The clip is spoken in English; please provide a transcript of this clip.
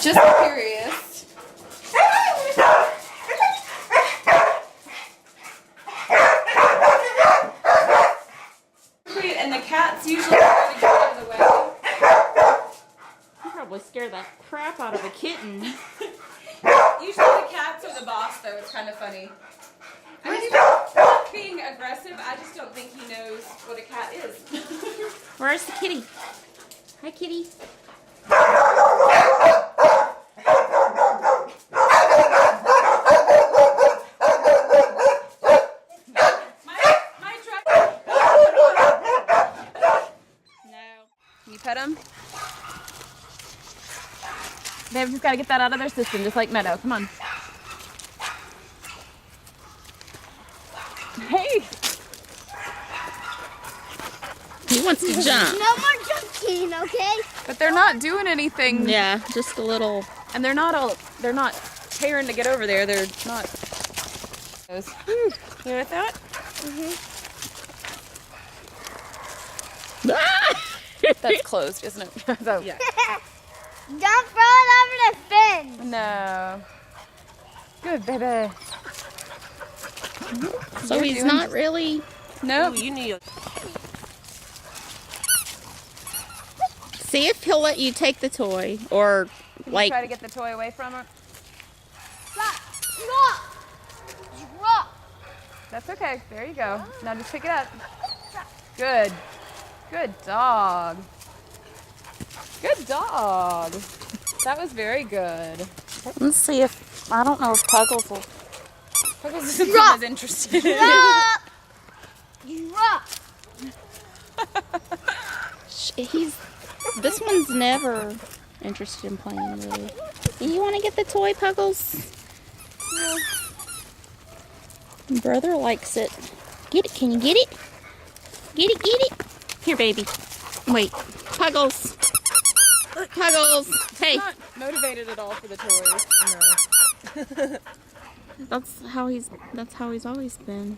Just curious. And the cats usually try to get out of the way. You probably scared the crap out of a kitten. Usually the cats are the boss, though. It's kind of funny. I mean, he's not being aggressive. I just don't think he knows what a cat is. Where's the kitty? Hi, kitty. My truck. No. Can you pet him? They've just got to get that out of their system, just like Meadow. Come on. Hey! He wants to jump. No more jumping, okay? But they're not doing anything. Yeah, just a little. And they're not tearing to get over there. They're not. You with that? That's closed, isn't it? So, yeah. Don't throw it over the fence. No. Good, baby. So You're he's doing- not really. Nope. You need. See if he'll let you take the toy or Can like. you try to get the toy away from her? Drop. That's okay. There you go. Now just pick it up. Good. Good dog. Good dog. That was very good. Let's see if I don't know if Tuggles will. Puggles isn't as interested. Drop. This one's never interested in playing really. You want to get the toy, Puggles? Yeah. Brother likes it. Get it? Can you get it? Get it? Get it? Here, baby. Wait, Puggles. Puggles. Hey. Not motivated at all for the toys. No. That's how he's always been.